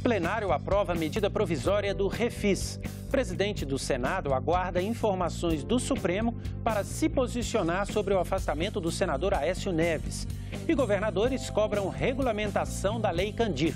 Plenário aprova a medida provisória do Refis. O presidente do Senado aguarda informações do Supremo para se posicionar sobre o afastamento do senador Aécio Neves. E governadores cobram regulamentação da Lei Candir.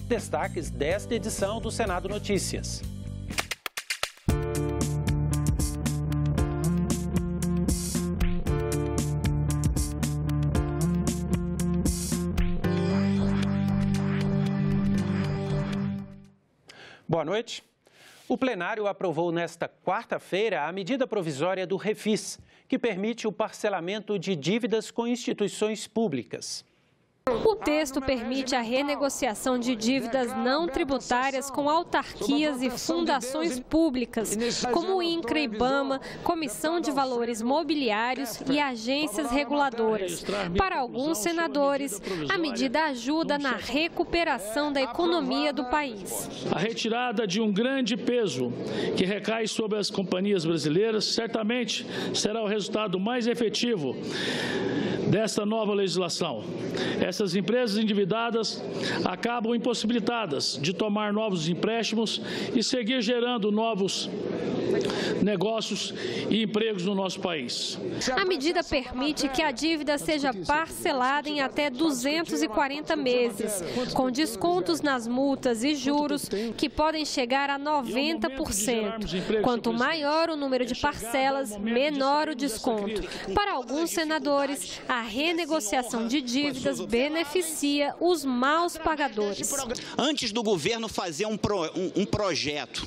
Destaques desta edição do Senado Notícias. Boa noite. O plenário aprovou nesta quarta-feira a medida provisória do Refis, que permite o parcelamento de dívidas com instituições públicas. O texto permite a renegociação de dívidas não tributárias com autarquias e fundações públicas, como o INCRA e IBAMA, Comissão de Valores Mobiliários e agências reguladoras. Para alguns senadores, a medida ajuda na recuperação da economia do país. A retirada de um grande peso que recai sobre as companhias brasileiras certamente será o resultado mais efetivo desta nova legislação. Essas empresas endividadas acabam impossibilitadas de tomar novos empréstimos e seguir gerando novos negócios e empregos no nosso país. A medida permite que a dívida seja parcelada em até 240 meses, com descontos nas multas e juros que podem chegar a 90%. Quanto maior o número de parcelas, menor o desconto. Para alguns senadores, a renegociação de dívidas beneficia os maus pagadores. Antes do governo fazer um projeto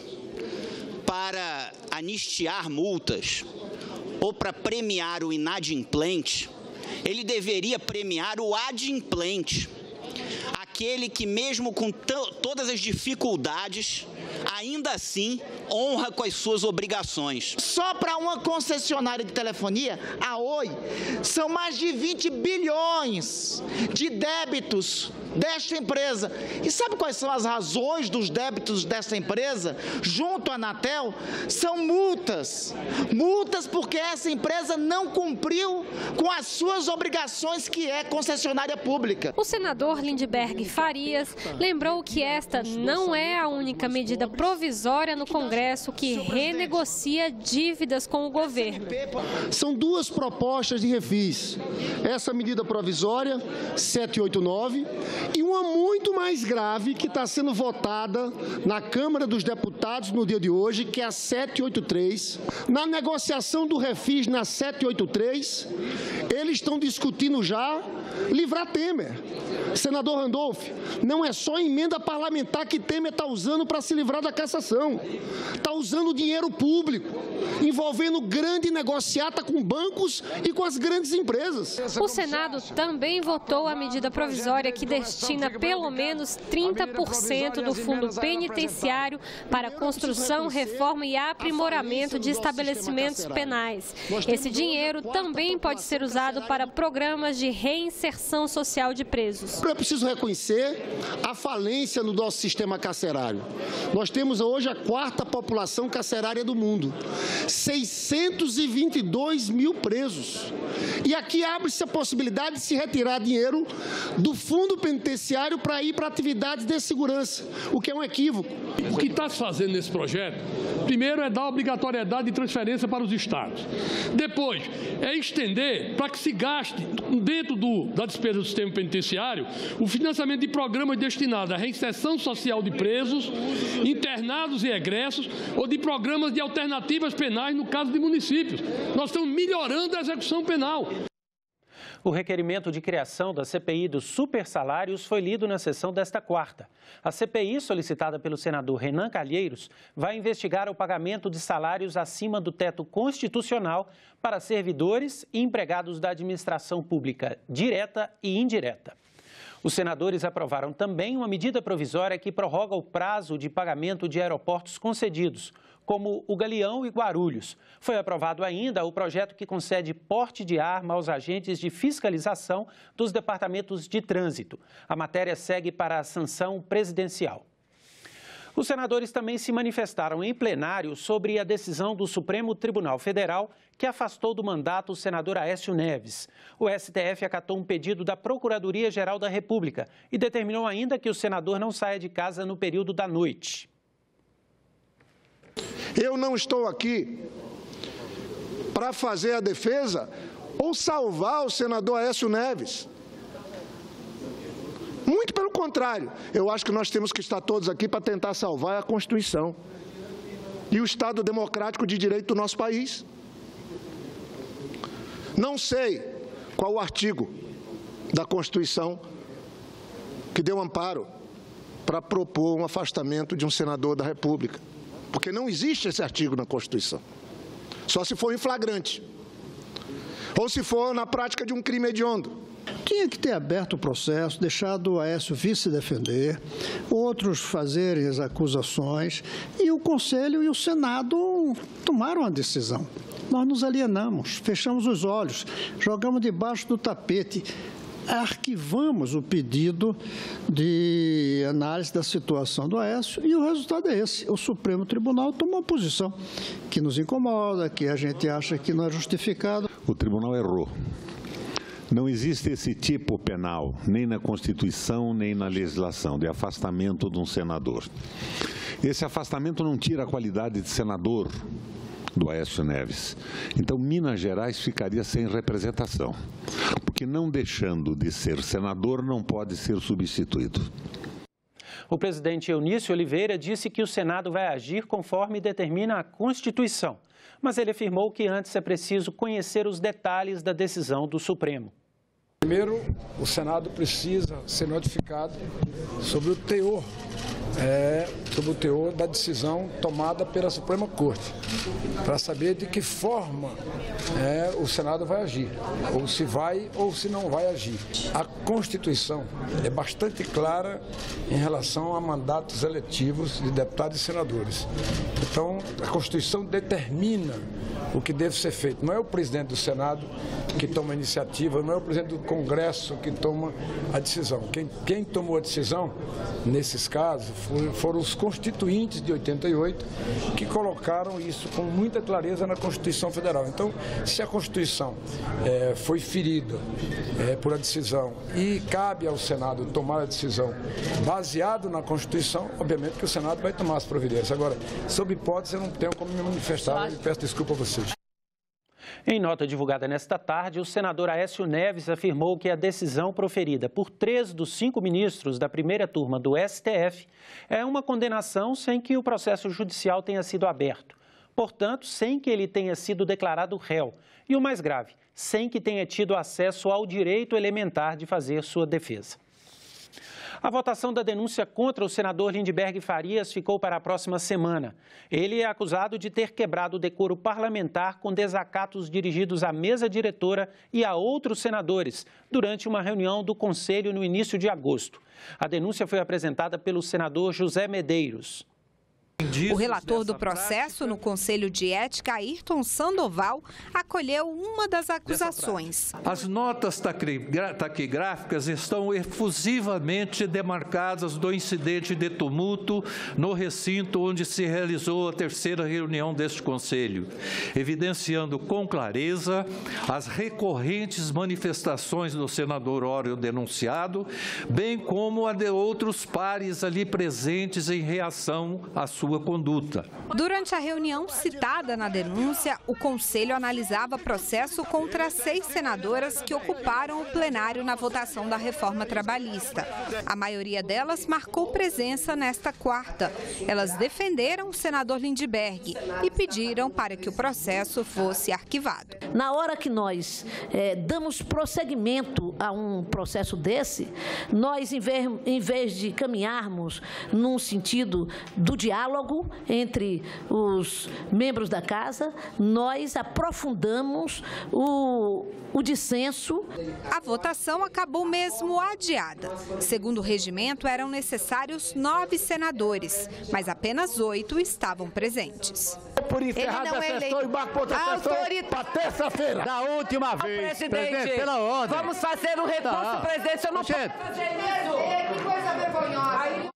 para anistiar multas ou para premiar o inadimplente, ele deveria premiar o adimplente, aquele que mesmo com todas as dificuldades, ainda assim honra com as suas obrigações. Só para uma concessionária de telefonia, a Oi, são mais de 20 bilhões de débitos desta empresa. E sabe quais são as razões dos débitos desta empresa? Junto à Anatel, são multas. Multas porque essa empresa não cumpriu com as suas obrigações, que é concessionária pública. O senador Lindbergh Farias lembrou que esta não é a única medida provisória no Congresso que renegocia dívidas com o governo. São duas propostas de refis. Essa medida provisória, 789, e uma muito mais grave que está sendo votada na Câmara dos Deputados no dia de hoje, que é a 783. Na negociação do refis na 783, eles estão discutindo já livrar Temer. Senador Randolph, não é só emenda parlamentar que Temer está usando para se livrar da cassação. Está usando dinheiro público, envolvendo grande negociata com bancos e com as grandes empresas. O Senado também votou a medida provisória que destina pelo menos 30% do fundo penitenciário para construção, reforma e aprimoramento de estabelecimentos penais. Esse dinheiro também pode ser usado para programas de reinserção social de presos. É preciso reconhecer a falência no nosso sistema carcerário. Nós temos hoje a quarta população carcerária do mundo, 622 mil presos. E aqui abre-se a possibilidade de se retirar dinheiro do fundo penitenciário para ir para atividades de segurança, o que é um equívoco. O que está se fazendo nesse projeto, primeiro, é dar obrigatoriedade de transferência para os estados. Depois, é estender para que se gaste, dentro da despesa do sistema penitenciário, o financiamento de programas destinados à reinserção social de presos, internados e egressos, ou de programas de alternativas penais no caso de municípios. Nós estamos melhorando a execução penal. O requerimento de criação da CPI dos supersalários foi lido na sessão desta quarta. A CPI, solicitada pelo senador Renan Calheiros, vai investigar o pagamento de salários acima do teto constitucional para servidores e empregados da administração pública direta e indireta. Os senadores aprovaram também uma medida provisória que prorroga o prazo de pagamento de aeroportos concedidos, como o Galeão e Guarulhos. Foi aprovado ainda o projeto que concede porte de arma aos agentes de fiscalização dos departamentos de trânsito. A matéria segue para a sanção presidencial. Os senadores também se manifestaram em plenário sobre a decisão do Supremo Tribunal Federal que afastou do mandato o senador Aécio Neves. O STF acatou um pedido da Procuradoria-Geral da República e determinou ainda que o senador não saia de casa no período da noite. Eu não estou aqui para fazer a defesa ou salvar o senador Aécio Neves. Muito pelo contrário, eu acho que nós temos que estar todos aqui para tentar salvar a Constituição e o Estado democrático de direito do nosso país. Não sei qual o artigo da Constituição que deu amparo para propor um afastamento de um senador da República, porque não existe esse artigo na Constituição, só se for em flagrante ou se for na prática de um crime hediondo. Tinha que ter aberto o processo, deixado o Aécio vir se defender, outros fazerem as acusações e o Conselho e o Senado tomaram a decisão. Nós nos alienamos, fechamos os olhos, jogamos debaixo do tapete, arquivamos o pedido de análise da situação do Aécio e o resultado é esse. O Supremo Tribunal tomou uma posição que nos incomoda, que a gente acha que não é justificado. O tribunal errou. Não existe esse tipo penal, nem na Constituição, nem na legislação, de afastamento de um senador. Esse afastamento não tira a qualidade de senador do Aécio Neves. Então, Minas Gerais ficaria sem representação, porque não deixando de ser senador, não pode ser substituído. O presidente Eunício Oliveira disse que o Senado vai agir conforme determina a Constituição, mas ele afirmou que antes é preciso conhecer os detalhes da decisão do Supremo. Primeiro, o Senado precisa ser notificado sobre o teor da decisão tomada pela Suprema Corte, para saber de que forma o Senado vai agir, ou se vai ou se não vai agir. A Constituição é bastante clara em relação a mandatos eletivos de deputados e senadores. Então, a Constituição determina o que deve ser feito. Não é o presidente do Senado que toma a iniciativa, não é o presidente do Congresso que toma a decisão. Quem tomou a decisão, nesses casos, foram os constituintes de 88 que colocaram isso com muita clareza na Constituição Federal. Então, se a Constituição foi ferida por a decisão e cabe ao Senado tomar a decisão baseado na Constituição, obviamente que o Senado vai tomar as providências. Agora, sob hipótese, eu não tenho como me manifestar e peço desculpa a vocês. Em nota divulgada nesta tarde, o senador Aécio Neves afirmou que a decisão proferida por 3 dos 5 ministros da primeira turma do STF é uma condenação sem que o processo judicial tenha sido aberto. Portanto, sem que ele tenha sido declarado réu. E o mais grave, sem que tenha tido acesso ao direito elementar de fazer sua defesa. A votação da denúncia contra o senador Lindbergh Farias ficou para a próxima semana. Ele é acusado de ter quebrado o decoro parlamentar com desacatos dirigidos à mesa diretora e a outros senadores durante uma reunião do Conselho no início de agosto. A denúncia foi apresentada pelo senador José Medeiros. O relator do processo no Conselho de Ética, Ayrton Sandoval, acolheu uma das acusações. As notas taquigráficas estão efusivamente demarcadas do incidente de tumulto no recinto onde se realizou a terceira reunião deste Conselho, evidenciando com clareza as recorrentes manifestações do senador Ório denunciado, bem como a de outros pares ali presentes em reação à sua conduta. Durante a reunião citada na denúncia, o Conselho analisava processo contra 6 senadoras que ocuparam o plenário na votação da reforma trabalhista. A maioria delas marcou presença nesta quarta. Elas defenderam o senador Lindbergh e pediram para que o processo fosse arquivado. Na hora que nós damos prosseguimento a um processo desse, nós, em vez de caminharmos num sentido do diálogo entre os membros da casa, nós aprofundamos o dissenso. A votação acabou mesmo adiada. Segundo o regimento, eram necessários 9 senadores, mas apenas 8 estavam presentes. Por encerrar essa sessão e marca outra sessão para terça-feira. Da última vez, presidente, pela ordem. Vamos fazer um recurso, presidente. Eu não posso fazer isso. Que coisa vergonhosa.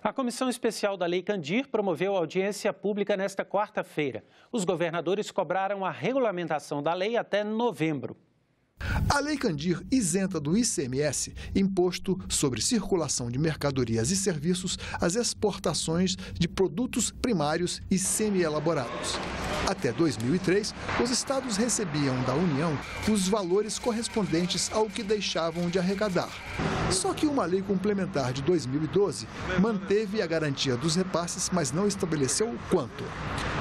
A Comissão Especial da Lei Candir promoveu audiência pública nesta quarta-feira. Os governadores cobraram a regulamentação da lei até novembro. A Lei Candir isenta do ICMS, imposto sobre circulação de mercadorias e serviços, as exportações de produtos primários e semi-elaborados. Até 2003, os estados recebiam da União os valores correspondentes ao que deixavam de arrecadar. Só que uma lei complementar de 2012 manteve a garantia dos repasses, mas não estabeleceu o quanto.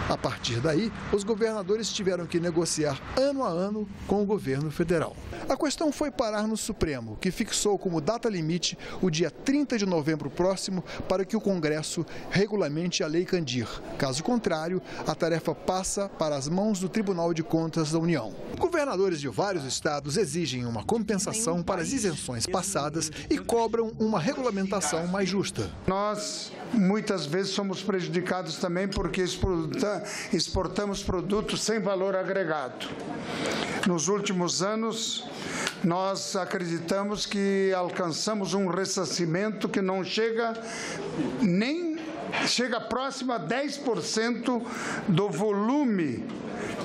A partir daí, os governadores tiveram que negociar ano a ano com o governo federal. A questão foi parar no Supremo, que fixou como data limite o dia 30 de novembro próximo para que o Congresso regulamente a Lei Candir. Caso contrário, a tarefa passa para as mãos do Tribunal de Contas da União. Governadores de vários estados exigem uma compensação para as isenções passadas e cobram uma regulamentação mais justa. Nós, muitas vezes, somos prejudicados também porque exportamos produtos sem valor agregado. Nos últimos anos, nós acreditamos que alcançamos um ressarcimento que não chega próximo a 10% do volume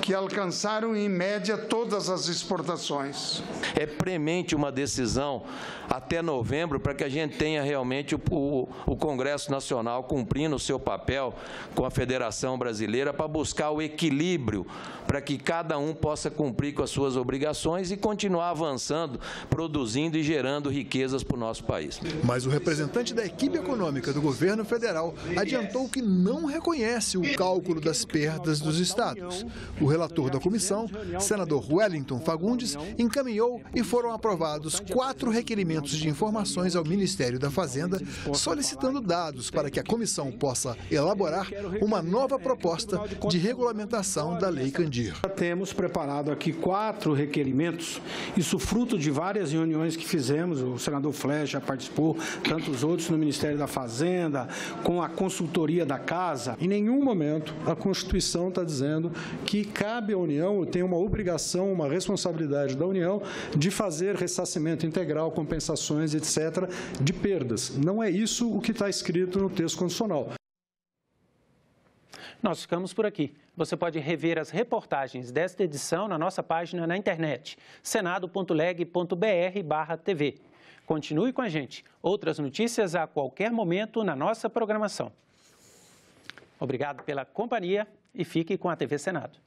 que alcançaram, em média, todas as exportações. É premente uma decisão até novembro para que a gente tenha realmente o Congresso Nacional cumprindo o seu papel com a Federação Brasileira para buscar o equilíbrio para que cada um possa cumprir com as suas obrigações e continuar avançando, produzindo e gerando riquezas para o nosso país. Mas o representante da equipe econômica do governo federal adiantou que não reconhece o cálculo das perdas dos estados. O relator da comissão, senador Wellington Fagundes, encaminhou e foram aprovados 4 requerimentos de informações ao Ministério da Fazenda, solicitando dados para que a comissão possa elaborar uma nova proposta de regulamentação da Lei Candir. Temos preparado aqui 4 requerimentos, isso fruto de várias reuniões que fizemos, o senador Flecha participou, tantos outros no Ministério da Fazenda, com a consultoria da Casa. Em nenhum momento a Constituição está dizendo que cabe à União, tem uma obrigação, uma responsabilidade da União de fazer ressarcimento integral, compensações, etc., de perdas. Não é isso o que está escrito no texto constitucional. Nós ficamos por aqui. Você pode rever as reportagens desta edição na nossa página na internet, senado.leg.br/TV. Continue com a gente. Outras notícias a qualquer momento na nossa programação. Obrigado pela companhia e fique com a TV Senado.